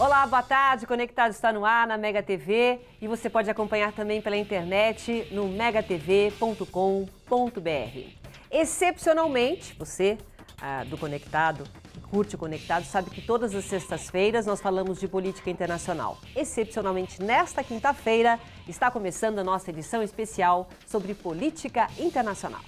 Olá, boa tarde. Conectado está no ar na Mega TV e você pode acompanhar também pela internet no megatv.com.br. Excepcionalmente, você do Conectado, que curte o Conectado, sabe que todas as sextas-feiras nós falamos de política internacional. Excepcionalmente, nesta quinta-feira, está começando a nossa edição especial sobre política internacional.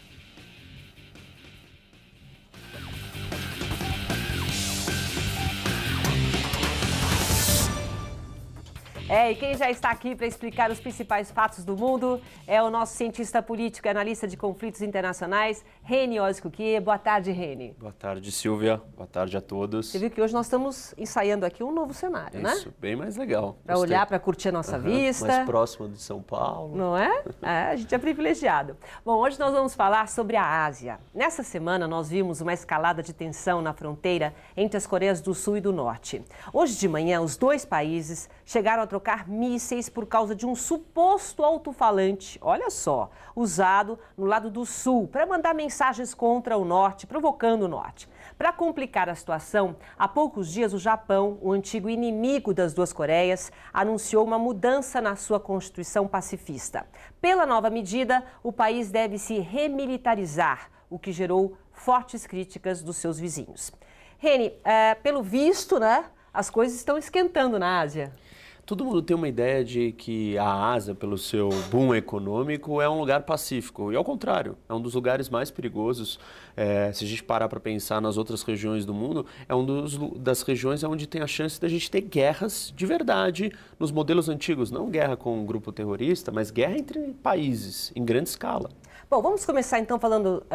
E quem já está aqui para explicar os principais fatos do mundo é o nosso cientista político e analista de conflitos internacionais, Reni Ozcuquier. Boa tarde, Reni. Boa tarde, Silvia. Boa tarde a todos. Você viu que hoje nós estamos ensaiando aqui um novo cenário, né? Isso, bem mais legal. Para olhar, para curtir a nossa vista. Mais próximo de São Paulo. Não é? A gente é privilegiado. Bom, hoje nós vamos falar sobre a Ásia. Nessa semana nós vimos uma escalada de tensão na fronteira entre as Coreias do Sul e do Norte. Hoje de manhã, os dois países chegaram a trocar mísseis por causa de um suposto alto-falante, olha só, usado no lado do sul para mandar mensagens contra o norte, provocando o norte. Para complicar a situação, há poucos dias o Japão, o antigo inimigo das duas Coreias, anunciou uma mudança na sua constituição pacifista. Pela nova medida, o país deve se remilitarizar, o que gerou fortes críticas dos seus vizinhos. Reni, pelo visto, né, as coisas estão esquentando na Ásia. Todo mundo tem uma ideia de que a Ásia, pelo seu boom econômico, é um lugar pacífico. E ao contrário, é um dos lugares mais perigosos. Se a gente parar para pensar nas outras regiões do mundo, é das regiões onde tem a chance da gente ter guerras de verdade nos modelos antigos. Não guerra com um grupo terrorista, mas guerra entre países, em grande escala. Bom, vamos começar então falando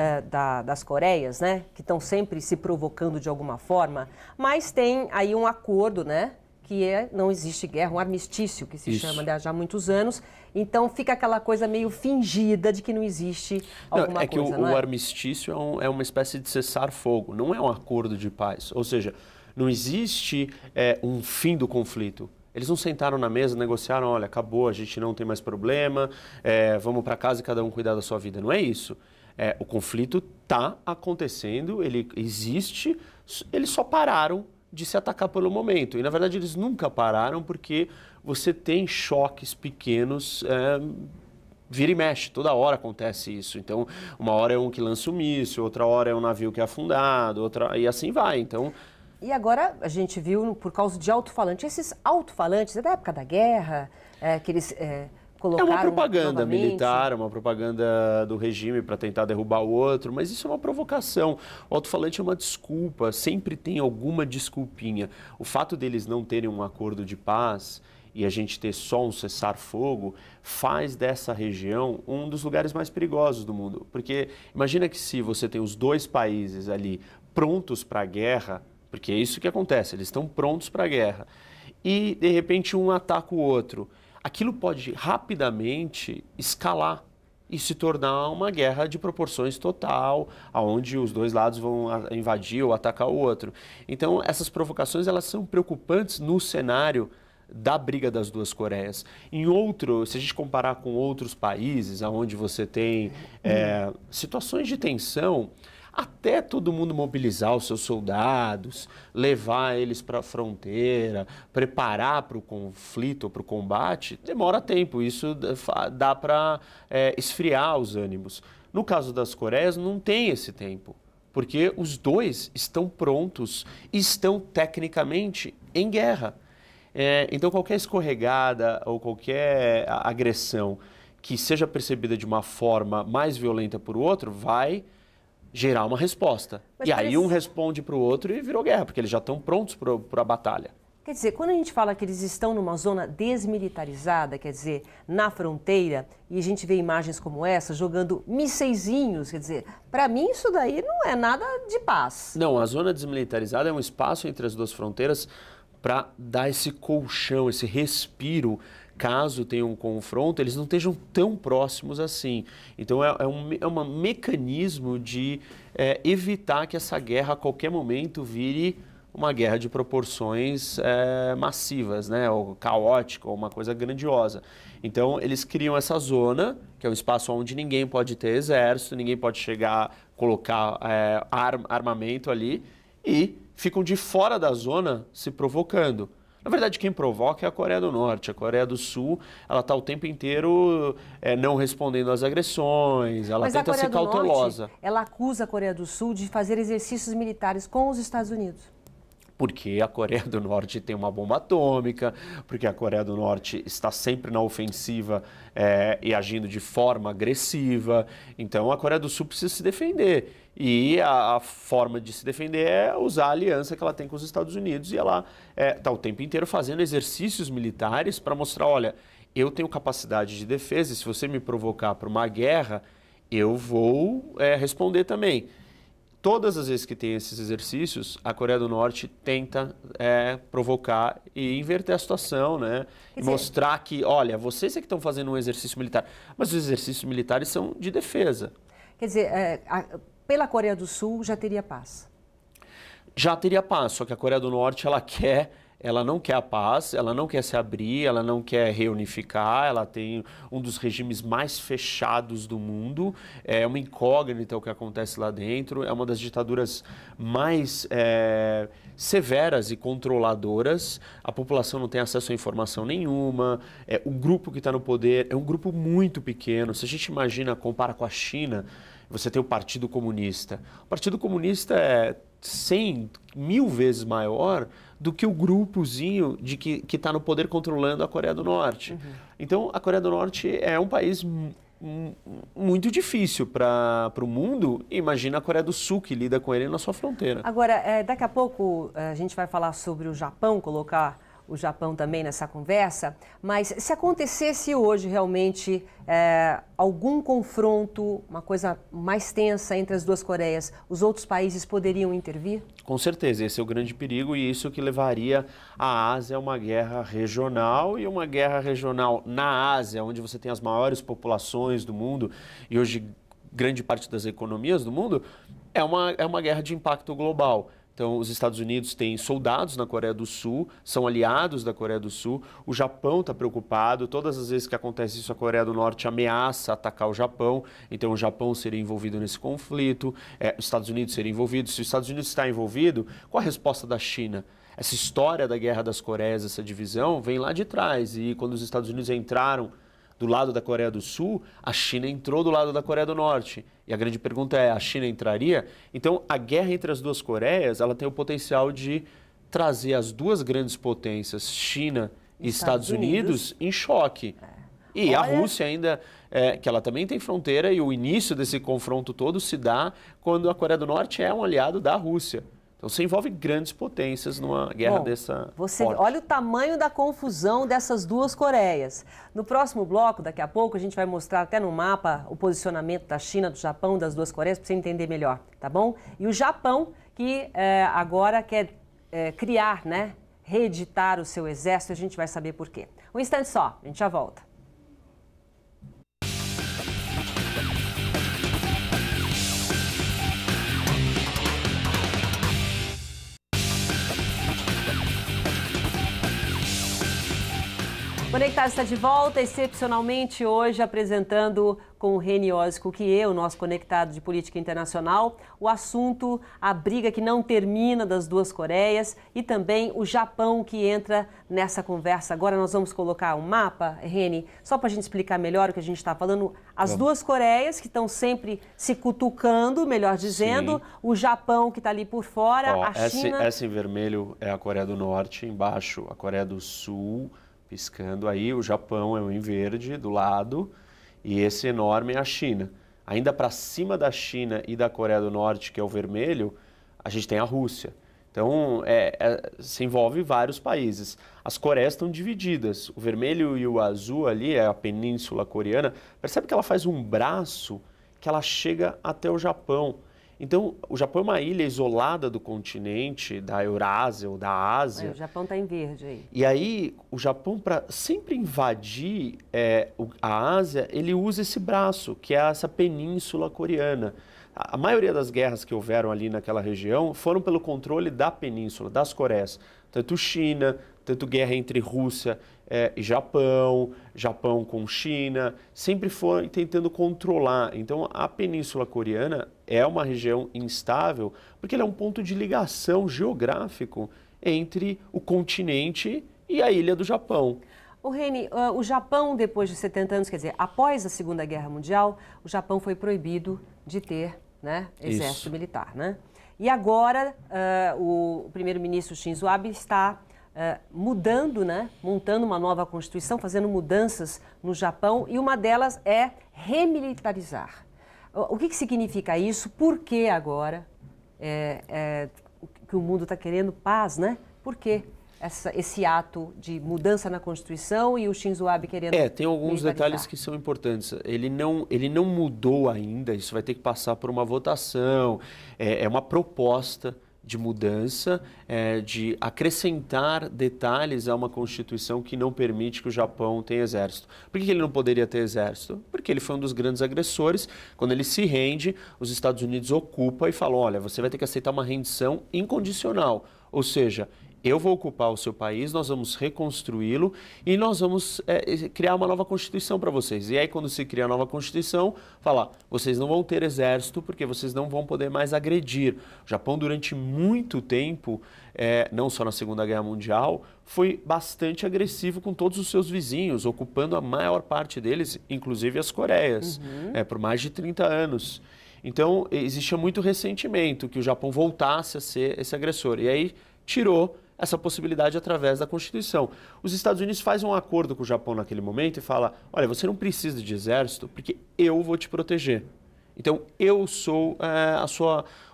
das Coreias, né? Que estão sempre se provocando de alguma forma, mas tem aí um acordo, né? Que não existe guerra, um armistício que se chama já há muitos anos. Então fica aquela coisa meio fingida de que não existe alguma coisa, não é? O armistício é uma espécie de cessar-fogo, não é um acordo de paz. Ou seja, não existe um fim do conflito. Eles não sentaram na mesa, negociaram, olha, acabou, a gente não tem mais problema, vamos para casa e cada um cuidar da sua vida. Não é isso. O conflito está acontecendo, ele existe, eles só pararam de se atacar pelo momento. E, na verdade, eles nunca pararam porque você tem choques pequenos, vira e mexe, toda hora acontece isso. Então, uma hora é um que lança um míssil, outra hora é um navio que é afundado, e assim vai. Então... E agora a gente viu, por causa de alto-falante, esses alto-falantes, é da época da guerra, que eles... É uma propaganda militar, uma propaganda do regime para tentar derrubar o outro, mas isso é uma provocação. O alto-falante é uma desculpa, sempre tem alguma desculpinha. O fato deles não terem um acordo de paz e a gente ter só um cessar-fogo faz dessa região um dos lugares mais perigosos do mundo. Porque imagina que se você tem os dois países ali prontos para a guerra, porque é isso que acontece, eles estão prontos para a guerra, e de repente um ataca o outro. Aquilo pode rapidamente escalar e se tornar uma guerra de proporções total, onde os dois lados vão invadir ou atacar o outro. Então, essas provocações elas são preocupantes no cenário da briga das duas Coreias. Se a gente comparar com outros países, onde você tem situações de tensão, até todo mundo mobilizar os seus soldados, levar eles para a fronteira, preparar para o conflito, para o combate, demora tempo. Isso dá para esfriar os ânimos. No caso das Coreias, não tem esse tempo, porque os dois estão prontos e estão tecnicamente em guerra. Então, qualquer escorregada ou qualquer agressão que seja percebida de uma forma mais violenta por outro, vai gerar uma resposta. Mas aí um responde para o outro e virou guerra, porque eles já estão prontos para a batalha. Quer dizer, quando a gente fala que eles estão numa zona desmilitarizada, quer dizer, na fronteira, e a gente vê imagens como essa, jogando mísseizinhos, quer dizer, para mim isso daí não é nada de paz. Não, a zona desmilitarizada é um espaço entre as duas fronteiras para dar esse colchão, esse respiro, caso tenha um confronto, eles não estejam tão próximos assim. Então é um mecanismo de evitar que essa guerra a qualquer momento vire uma guerra de proporções massivas, né? Ou caótica, ou uma coisa grandiosa. Então eles criam essa zona, que é um espaço onde ninguém pode ter exército, ninguém pode chegar, colocar armamento ali, e ficam de fora da zona se provocando. Na verdade, quem provoca é a Coreia do Norte. A Coreia do Sul, ela está o tempo inteiro não respondendo às agressões, ela tenta ser cautelosa. Norte, ela acusa a Coreia do Sul de fazer exercícios militares com os Estados Unidos. Porque a Coreia do Norte tem uma bomba atômica, porque a Coreia do Norte está sempre na ofensiva e agindo de forma agressiva. Então, a Coreia do Sul precisa se defender. E a forma de se defender é usar a aliança que ela tem com os Estados Unidos. E ela está o tempo inteiro fazendo exercícios militares para mostrar, olha, eu tenho capacidade de defesa e se você me provocar para uma guerra, eu vou responder também. Todas as vezes que tem esses exercícios, a Coreia do Norte tenta provocar e inverter a situação, né? E mostrar que, olha, vocês é que estão fazendo um exercício militar, mas os exercícios militares são de defesa. Quer dizer, pela Coreia do Sul já teria paz? Já teria paz, só que a Coreia do Norte, ela não quer a paz, ela não quer se abrir, ela não quer reunificar, ela tem um dos regimes mais fechados do mundo, é uma incógnita o que acontece lá dentro, é uma das ditaduras mais severas e controladoras, a população não tem acesso a informação nenhuma, o grupo que está no poder é um grupo muito pequeno, se a gente compara com a China, você tem o Partido Comunista. O Partido Comunista é 100, 1000 vezes maior do que o grupozinho que está no poder controlando a Coreia do Norte. Uhum. Então, a Coreia do Norte é um país muito difícil para o mundo. Imagina a Coreia do Sul, que lida com ele na sua fronteira. Agora, daqui a pouco a gente vai falar sobre o Japão, colocar o Japão também nessa conversa, mas se acontecesse hoje realmente algum confronto, uma coisa mais tensa entre as duas Coreias, os outros países poderiam intervir? Com certeza, esse é o grande perigo e isso que levaria a Ásia a uma guerra regional e uma guerra regional na Ásia, onde você tem as maiores populações do mundo e hoje grande parte das economias do mundo, é uma guerra de impacto global. Então, os Estados Unidos têm soldados na Coreia do Sul, são aliados da Coreia do Sul. O Japão está preocupado. Todas as vezes que acontece isso, a Coreia do Norte ameaça atacar o Japão. Então, o Japão seria envolvido nesse conflito, os Estados Unidos seriam envolvidos. Se os Estados Unidos está envolvido, qual a resposta da China? Essa história da Guerra das Coreias, essa divisão, vem lá de trás. E quando os Estados Unidos entraram do lado da Coreia do Sul, a China entrou do lado da Coreia do Norte. E a grande pergunta é, a China entraria? Então, a guerra entre as duas Coreias, ela tem o potencial de trazer as duas grandes potências, China e Estados Unidos, em choque. E a Rússia ainda, que ela também tem fronteira, e o início desse confronto todo se dá quando a Coreia do Norte é um aliado da Rússia. Então, você envolve grandes potências numa guerra dessa forte. Olha o tamanho da confusão dessas duas Coreias. No próximo bloco, daqui a pouco, a gente vai mostrar até no mapa o posicionamento da China, do Japão, das duas Coreias, para você entender melhor, tá bom? E o Japão, que agora quer criar, reeditar o seu exército, a gente vai saber por quê. Um instante só, a gente já volta. Conectado está de volta, excepcionalmente hoje apresentando com o Reni Oskukié, o nosso conectado de política internacional, o assunto, a briga que não termina das duas Coreias e também o Japão que entra nessa conversa. Agora nós vamos colocar um mapa, Reni, só para a gente explicar melhor o que a gente está falando. As duas Coreias que estão sempre se cutucando, melhor dizendo, o Japão que está ali por fora, a China... Essa em vermelho é a Coreia do Norte, embaixo a Coreia do Sul... piscando aí, o Japão é o em verde do lado e esse enorme é a China. Ainda para cima da China e da Coreia do Norte, que é o vermelho, a gente tem a Rússia. Então, se envolve vários países. As Coreias estão divididas. O vermelho e o azul ali é a Península Coreana. Percebe que ela faz um braço que ela chega até o Japão. Então, o Japão é uma ilha isolada do continente, da Eurásia ou da Ásia. O Japão está em verde aí. E aí, o Japão, para sempre invadir a Ásia, ele usa esse braço, que é essa península coreana. A maioria das guerras que houveram ali naquela região foram pelo controle da península, das Coreias. Tanto China, tanto guerra entre Rússia e Japão, Japão com China, sempre foi tentando controlar. Então, a Península Coreana é uma região instável, porque ela é um ponto de ligação geográfico entre o continente e a ilha do Japão. O Reni, o Japão, depois de 70 anos, quer dizer, após a Segunda Guerra Mundial, o Japão foi proibido de ter, né, exército militar, né? E agora o primeiro-ministro Shinzo Abe está mudando, né, montando uma nova Constituição, fazendo mudanças no Japão, e uma delas é remilitarizar. O que significa isso? Por que agora que o mundo está querendo paz, né? Por que esse ato de mudança na Constituição e o Shinzo Abe querendo tem alguns detalhes que são importantes. Ele não mudou ainda, isso vai ter que passar por uma votação, é uma proposta de mudança, de acrescentar detalhes a uma Constituição que não permite que o Japão tenha exército. Por que ele não poderia ter exército? Porque ele foi um dos grandes agressores. Quando ele se rende, os Estados Unidos ocupam e falam, olha, você vai ter que aceitar uma rendição incondicional. Ou seja, eu vou ocupar o seu país, nós vamos reconstruí-lo e nós vamos criar uma nova Constituição para vocês. E aí, quando se cria a nova Constituição, fala, vocês não vão ter exército porque vocês não vão poder mais agredir. O Japão, durante muito tempo, não só na Segunda Guerra Mundial, foi bastante agressivo com todos os seus vizinhos, ocupando a maior parte deles, inclusive as Coreias, por mais de 30 anos. Então, existia muito ressentimento que o Japão voltasse a ser esse agressor. E aí, tirou essa possibilidade através da Constituição. Os Estados Unidos fazem um acordo com o Japão naquele momento e fala, olha, você não precisa de exército porque eu vou te proteger. Então, eu sou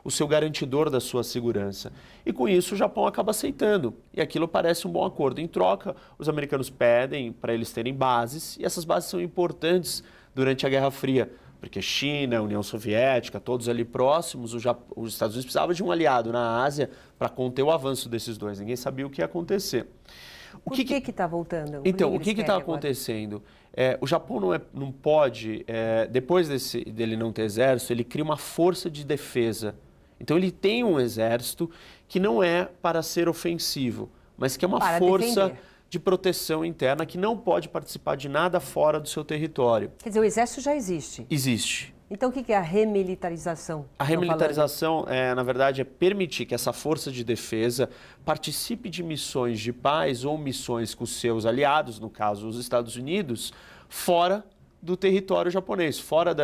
o seu garantidor da sua segurança. E com isso, o Japão acaba aceitando. E aquilo parece um bom acordo. Em troca, os americanos pedem para eles terem bases, e essas bases são importantes durante a Guerra Fria. Porque China, União Soviética, todos ali próximos, os Estados Unidos precisavam de um aliado na Ásia para conter o avanço desses dois. Ninguém sabia o que ia acontecer. Por que está voltando? Então, o que está acontecendo? O Japão não pode, depois dele não ter exército, ele cria uma força de defesa. Então, ele tem um exército que não é para ser ofensivo, mas que é uma força defender, de proteção interna que não pode participar de nada fora do seu território. Quer dizer, o exército já existe? Existe. Então, o que é a remilitarização? A remilitarização, na verdade, é permitir que essa força de defesa participe de missões de paz ou missões com seus aliados, no caso os Estados Unidos, fora do território japonês, fora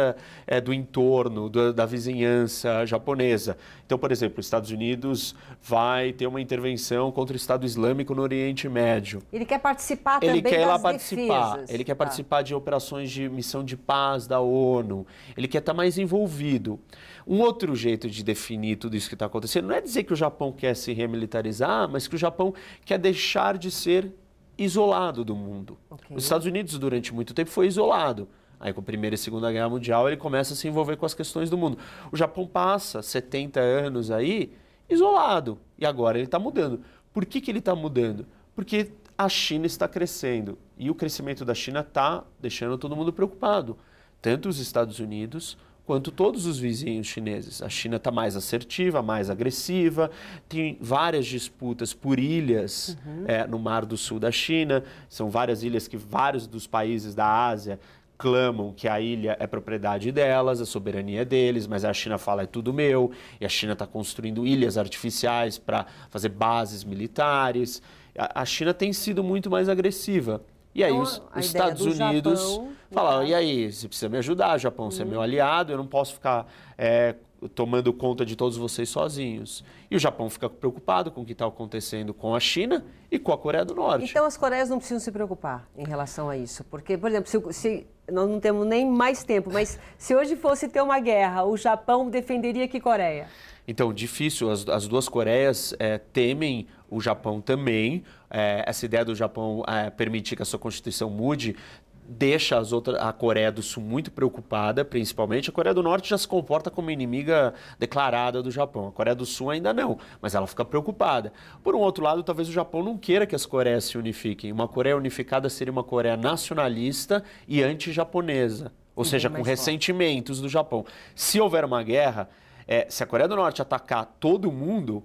do entorno, da vizinhança japonesa. Então, por exemplo, os Estados Unidos vai ter uma intervenção contra o Estado Islâmico no Oriente Médio. Ele quer participar também das defesas. Ele quer participar de operações de missão de paz da ONU. Ele quer estar mais envolvido. Um outro jeito de definir tudo isso que está acontecendo não é dizer que o Japão quer se remilitarizar, mas que o Japão quer deixar de ser isolado do mundo. Okay. Os Estados Unidos, durante muito tempo, foi isolado. Aí, com a Primeira e Segunda Guerra Mundial, ele começa a se envolver com as questões do mundo. O Japão passa 70 anos aí isolado. E agora ele está mudando. Por que ele está mudando? Porque a China está crescendo. E o crescimento da China está deixando todo mundo preocupado. Tanto os Estados Unidos quanto todos os vizinhos chineses. A China está mais assertiva, mais agressiva, tem várias disputas por ilhas no Mar do Sul da China. São várias ilhas que vários dos países da Ásia clamam que a ilha é propriedade delas, a soberania é deles, mas a China fala é tudo meu, e a China está construindo ilhas artificiais para fazer bases militares. A China tem sido muito mais agressiva. E aí os Estados Unidos falam, e aí, você precisa me ajudar, Japão, você é meu aliado, eu não posso ficar tomando conta de todos vocês sozinhos. E o Japão fica preocupado com o que está acontecendo com a China e com a Coreia do Norte. Então as Coreias não precisam se preocupar em relação a isso, porque, por exemplo, se nós não temos nem mais tempo, mas se hoje fosse ter uma guerra, o Japão defenderia que Coreia? Então, difícil. As duas Coreias temem o Japão também. Essa ideia do Japão permitir que a sua Constituição mude deixa a Coreia do Sul muito preocupada, principalmente. A Coreia do Norte já se comporta como inimiga declarada do Japão. A Coreia do Sul ainda não, mas ela fica preocupada. Por um outro lado, talvez o Japão não queira que as Coreias se unifiquem. Uma Coreia unificada seria uma Coreia nacionalista e anti-japonesa, ou seja, com ressentimentos do Japão. Se houver uma guerra, se a Coreia do Norte atacar todo mundo,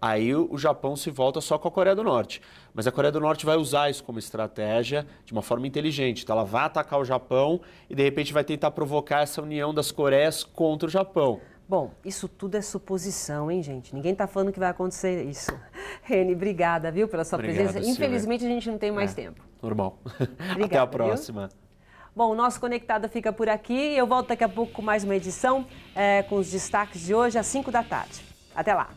aí o Japão se volta só com a Coreia do Norte. Mas a Coreia do Norte vai usar isso como estratégia de uma forma inteligente. Então ela vai atacar o Japão e de repente vai tentar provocar essa união das Coreias contra o Japão. Bom, isso tudo é suposição, hein, gente? Ninguém está falando que vai acontecer isso. Reni, obrigada, viu, pela sua presença. Infelizmente, a gente não tem mais tempo. Normal. Obrigada, até a próxima. Viu? Bom, o nosso Conectada fica por aqui. Eu volto daqui a pouco com mais uma edição com os destaques de hoje às 5 da tarde. Até lá.